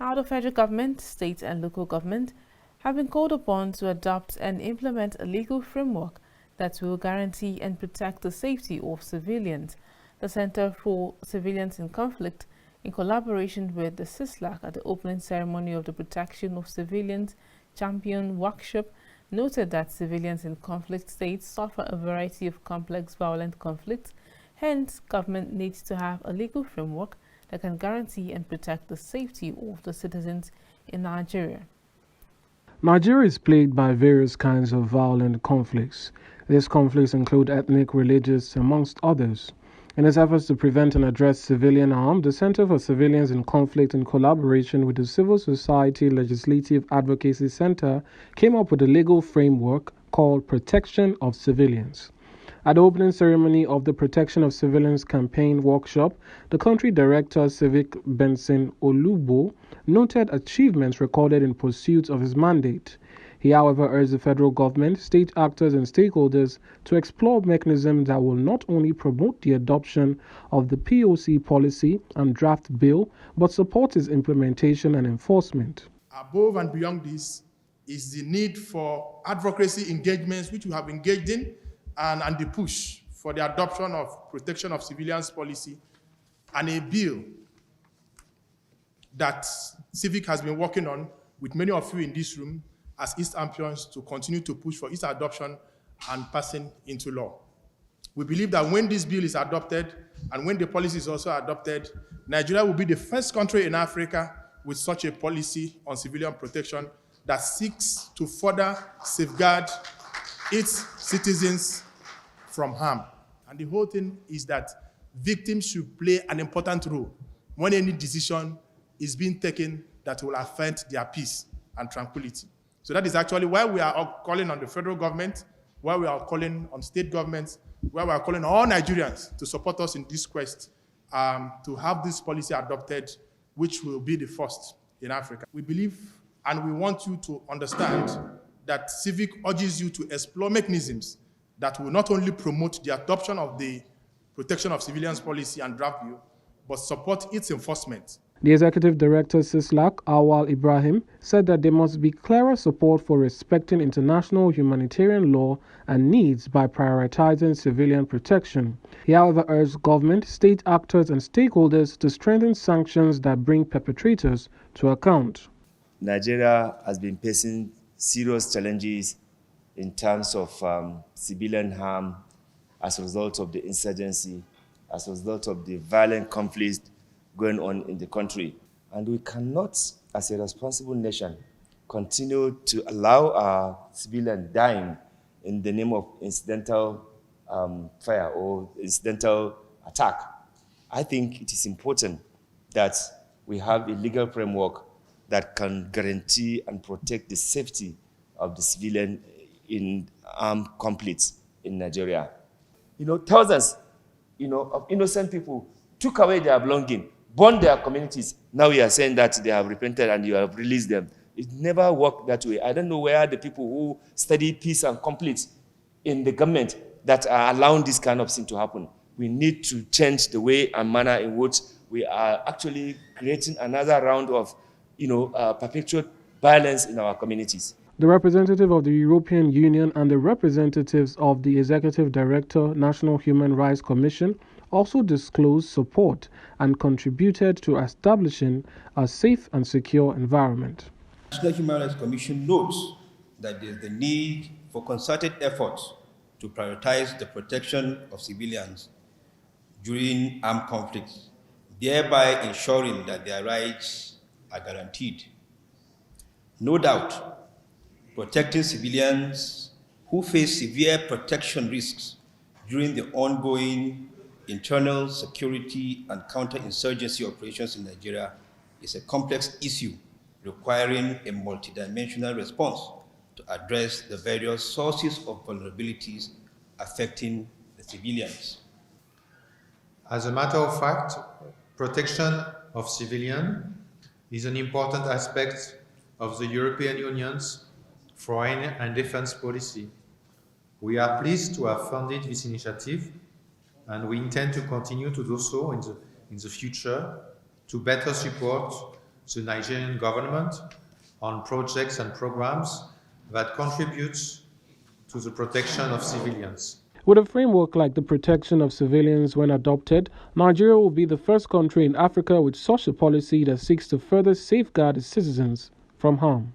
Now, the federal government, state and local government have been called upon to adopt and implement a legal framework that will guarantee and protect the safety of civilians. The Center for Civilians in Conflict, in collaboration with the CISLAC at the opening ceremony of the Protection of Civilians Champion Workshop, noted that civilians in conflict states suffer a variety of complex violent conflicts. Hence, government needs to have a legal framework that can guarantee and protect the safety of the citizens in Nigeria. Nigeria is plagued by various kinds of violent conflicts. These conflicts include ethnic, religious, amongst others. In its efforts to prevent and address civilian harm, the Center for Civilians in Conflict, in collaboration with the Civil Society Legislative Advocacy Center, came up with a legal framework called Protection of Civilians. At the opening ceremony of the Protection of Civilians campaign workshop, the country director, Civic Benson Olubo, noted achievements recorded in pursuit of his mandate. He, however, urged the federal government, state actors, and stakeholders to explore mechanisms that will not only promote the adoption of the POC policy and draft bill, but support its implementation and enforcement. Above and beyond this is the need for advocacy engagements, which we have engaged in, and the push for the adoption of protection of civilians policy and a bill that Civic has been working on with many of you in this room as its champions to continue to push for its adoption and passing into law. We believe that when this bill is adopted and when the policy is also adopted, Nigeria will be the first country in Africa with such a policy on civilian protection that seeks to further safeguard its citizens from harm. And the whole thing is that victims should play an important role when any decision is being taken that will affect their peace and tranquility. So that is actually why we are calling on the federal government, why we are calling on state governments, why we are calling on all Nigerians to support us in this quest to have this policy adopted, which will be the first in Africa. We believe and we want you to understand that Civic urges you to explore mechanisms that will not only promote the adoption of the protection of civilians policy and draft bill, but support its enforcement. The executive director, CISLAC, Awal Ibrahim, said that there must be clearer support for respecting international humanitarian law and needs by prioritizing civilian protection. He, however, urged government, state actors, and stakeholders to strengthen sanctions that bring perpetrators to account. Nigeria has been facing serious challenges in terms of civilian harm as a result of the insurgency, as a result of the violent conflicts going on in the country. And we cannot, as a responsible nation, continue to allow our civilians dying in the name of incidental fire or incidental attack. I think it is important that we have a legal framework that can guarantee and protect the safety of the civilian in armed conflicts in Nigeria. Thousands, of innocent people took away their belongings, burned their communities. Now we are saying that they have repented and you have released them. It never worked that way. I don't know where the people who study peace and conflict in the government that are allowing this kind of thing to happen. We need to change the way and manner in which we are actually creating another round of, perpetual violence in our communities. The representative of the European Union and the representatives of the Executive Director, National Human Rights Commission, also disclosed support and contributed to establishing a safe and secure environment. The National Human Rights Commission notes that there is the need for concerted efforts to prioritize the protection of civilians during armed conflicts, thereby ensuring that their rights are guaranteed. No doubt, protecting civilians who face severe protection risks during the ongoing internal security and counterinsurgency operations in Nigeria is a complex issue requiring a multidimensional response to address the various sources of vulnerabilities affecting the civilians. As a matter of fact, protection of civilians is an important aspect of the European Union's foreign and defense policy. We are pleased to have funded this initiative, and we intend to continue to do so in the future to better support the Nigerian government on projects and programs that contribute to the protection of civilians. With a framework like the protection of civilians when adopted, Nigeria will be the first country in Africa with such a policy that seeks to further safeguard its citizens from harm.